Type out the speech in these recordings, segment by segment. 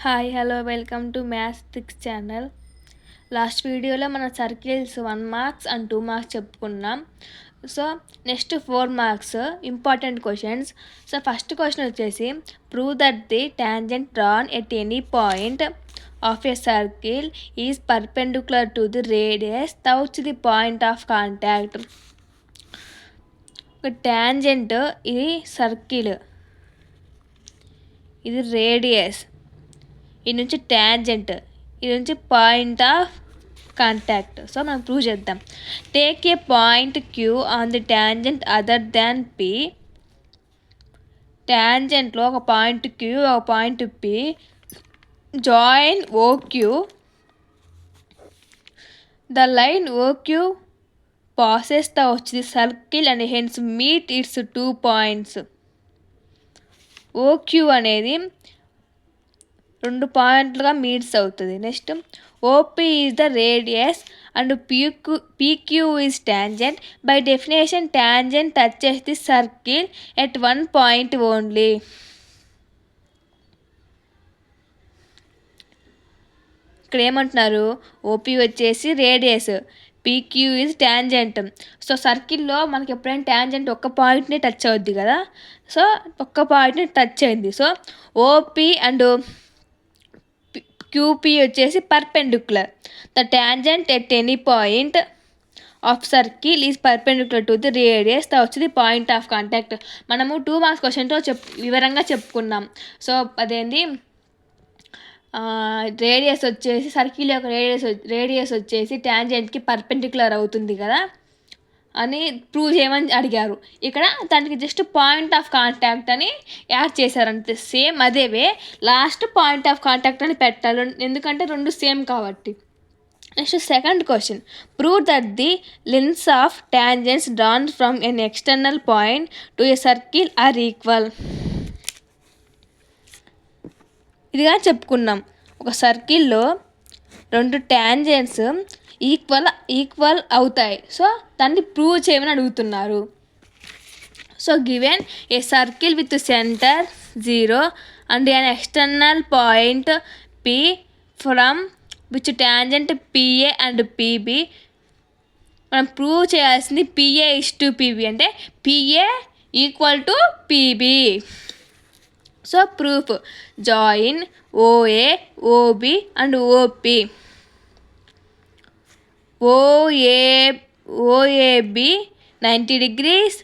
Hi hello welcome to maths channel. Last వీడియోలో మన circles 1 marks and 2 marks చెప్పుకున్నాం. So next 4 marks important questions. So first question వచ్చేసి prove that the tangent drawn at any point of a circle is perpendicular to the radius through the point of contact. ఒక tangent, ఇది circle, ఇది radius, ఇది నుంచి tangent, ఇది నుంచి point of contact. So మనం prove చేద్దాం. Take a point Q on the tangent other than P. ట్యాంజెంట్లో ఒక పాయింట్ క్యూ, ఒక point P. Join OQ. The line OQ passes the circle and hence meet its 2 points. OQ అనేది 2 పాయింట్లుగా meets అవుతుంది. Next OP is the radius and PQ is tangent. By definition tangent touches the circle at 1 point only. ఇక్కడ ఏమంటున్నారు, OP వచ్చేసి radius, PQ is tangent. So సర్కిల్లో మనకి ఎప్పుడైనా tangent ఒక్క పాయింట్ని టచ్ అవుద్ది కదా. సో ఒక్క పాయింట్ని టచ్ అయింది. సో ఓపీ అండ్ క్యూపీ వచ్చేసి perpendicular. The tangent at any point of circle is perpendicular to the radius the వచ్చి ది పాయింట్ ఆఫ్ కాంటాక్ట్. మనము 2 మార్క్స్ క్వశ్చన్తో వివరంగా చెప్పుకున్నాం. సో అదేంటి, రేడియస్ వచ్చేసి సర్కిల్ యొక్క రేడియస్ వచ్చేసి టాంజెంట్కి పర్పెండిక్యులర్ అవుతుంది కదా అని ప్రూవ్ చేయమని అడిగారు. ఇక్కడ దానికి జస్ట్ పాయింట్ ఆఫ్ కాంటాక్ట్ అని యాడ్ చేశారంతే. సేమ్ అదేవే లాస్ట్ పాయింట్ ఆఫ్ కాంటాక్ట్ అని పెట్టాలి, ఎందుకంటే 2 సేమ్ కాబట్టి. Next second question, prove that the lengths of tangents drawn from an external point to a circle are equal. ఇదిగా చెప్పుకున్నాం, ఒక సర్కిల్లో 2 టాంజెంట్స్ ఈక్వల్ అవుతాయి. సో దాన్ని ప్రూవ్ చేయమని అడుగుతున్నారు. So given a circle with centre 0 and an external point P from which tangent PA and PB. మనం prove చేయాల్సింది PA is to PB, అంటే PA equal to PB. So proof, join OA, OB and OP. OAB 90 degrees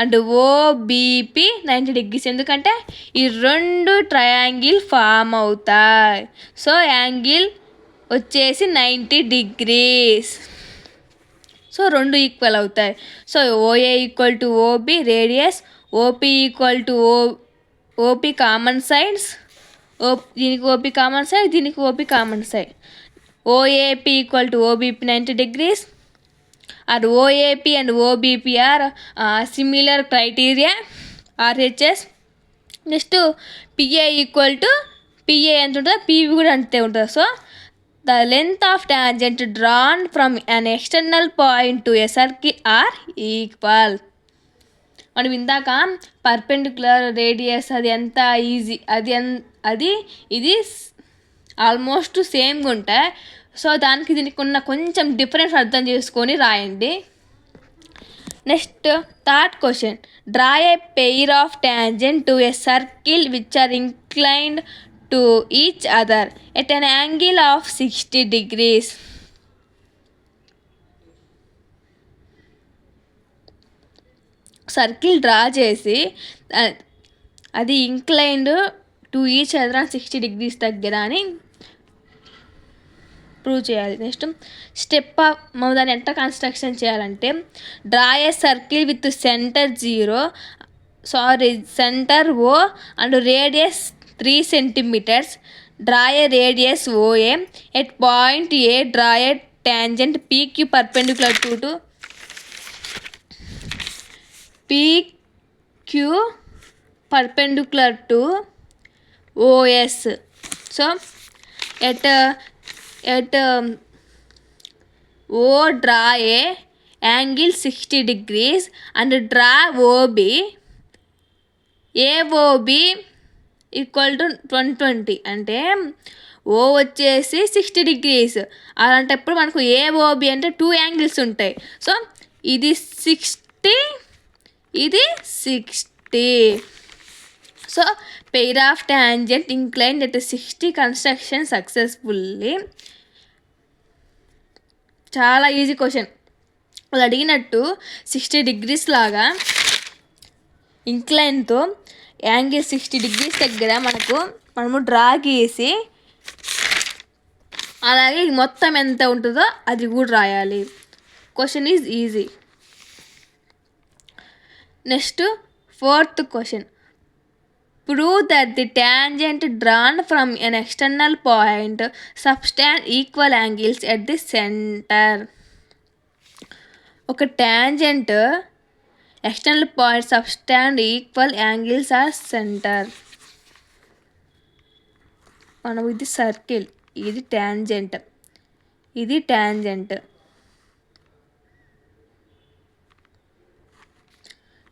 and OBP 90 degrees. ఎందుకంటే ఈ 2 triangle form అవుతాయి. So angle వచ్చేసి 90 degrees. So 2 equal అవుతాయి. So OA equal to OB radius, OP equal to OP common sides, దీనికి OP common side, దీనికి OP common side. OAP equal to OBP 90 degrees. Or OAP and OBP are similar criteria, RHS. Next PA equal to PA ఎంత ఉంటుందో PB కూడా అంతే ఉంటుంది. So the length of tangent drawn from an external point to a circle are equal. మనం ఇందాక perpendicular radius అది ఎంత easy, అది ఇది ఆల్మోస్ట్ సేమ్గా ఉంటాయి. సో దానికి దీనికి ఉన్న కొంచెం డిఫరెన్స్ అర్థం చేసుకొని రాయండి. Next third question, draw a pair of tangent to a circle which are inclined to each other at an angle of 60 degrees. Circle draw చేసి అది inclined to each other 60 degrees దగ్గర అని ప్రూవ్ చేయాలి. Next step మనం దాన్ని ఎంత construction చేయాలంటే, draw A circle with centre 0, centre O and radius 3 centimeters. Draw A radius OA. At point A draw A tangent PQ perpendicular to PQ perpendicular to OS. So at O draw a angle 60 degrees and draw OB. AOB equal to 20 అంటే ఓ వచ్చేసి 60 degrees. అలాంటప్పుడు మనకు AOB అంటే 2 angles ఉంటాయి. So ఇది 60, ఇది 60. So pair of tangent inclined at 60 construction successfully. చాలా easy question. వాళ్ళు అడిగినట్టు 60 degrees లాగా ఇంక్లైన్తో యాంగిల్ 60 degrees దగ్గర మనము డ్రా గీసి అలాగే మొత్తం ఎంత ఉంటుందో అది కూడా రాయాలి. Question is easy. Next 4th question. Prove that the tangent drawn from an external point subtend equal angles at the centre. ఒక tangent external point subtend equal angles are centre. మనం ఇది సర్కిల్, ఇది టాంజెంట్, ఇది tangent.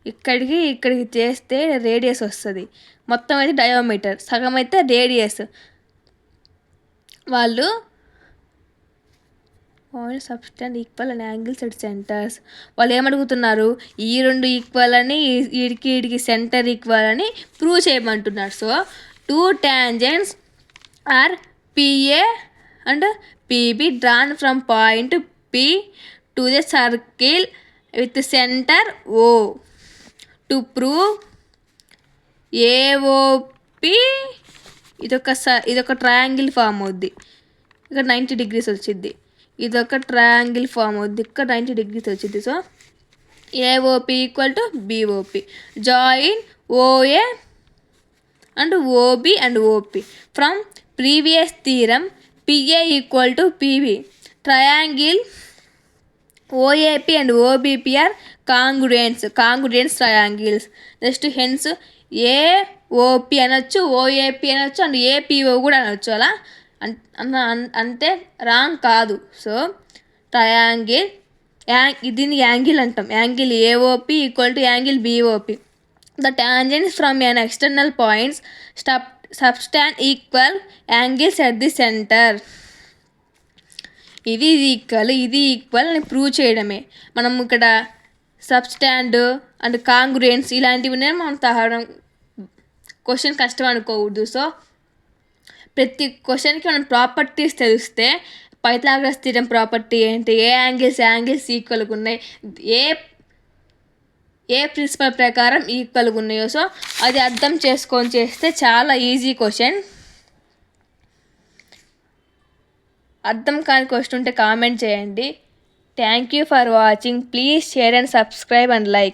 ఇక్కడికి చేస్తే radius వస్తుంది. మొత్తం అయితే డయోమీటర్, సగం అయితే రేడియస్. వాళ్ళు point subtend equal and angles at centres. వాళ్ళు ఏమడుగుతున్నారు? ఈ రెండు ఈక్వల్ అని, వీడికి సెంటర్ ఈక్వల్ అని ప్రూవ్ చేయమంటున్నారు. So 2 tangents are PA and PB drawn from point P to the circle with centre O to prove AOP. ఇదొక ట్రయాంగిల్ ఫామ్ అవుద్ది. ఇక్కడ 90 degrees వచ్చింది. ఇదొక ట్రయాంగిల్ ఫామ్ అవుద్ది. ఇక్కడ 90 degrees వచ్చింది. So AOP equal to BOP. Join OA and OB and OP. From previous theorem PA equal to PB. Triangle OAP and OBP are congruents triangles. Next hence AOP అనొచ్చు, OAP అనొచ్చు and APO కూడా అనొచ్చు. అలా అంటే wrong కాదు. So triangle దీన్ని angle అంటాం. Angle AOP equal to angle BOP. The tangents from an external points subtend equal angles at the centre. ఇది ఈక్వల్ అని ప్రూవ్ చేయడమే. మనం ఇక్కడ సబ్స్టాండ్ అండ్ కాంగ్రుయెన్స్ ఇలాంటివి మనం క్వశ్చన్ కష్టం అనుకోకూడదు. సో ప్రతి క్వశ్చన్కి మనం ప్రాపర్టీస్ తెలిస్తే పైథాగరస్ థీరం ప్రాపర్టీ ఏంటి, ఏ యాంగిల్స్ ఈక్వల్గా ఉన్నాయి, ఏ ప్రిన్సిపల్ ప్రకారం ఈక్వల్గా ఉన్నాయో సో అది అర్థం చేసుకొని చేస్తే చాలా ఈజీ క్వశ్చన్. అర్థం కాని క్వశ్చన్ ఉంటే కామెంట్ చేయండి. Thank you for watching. Please share and subscribe and like.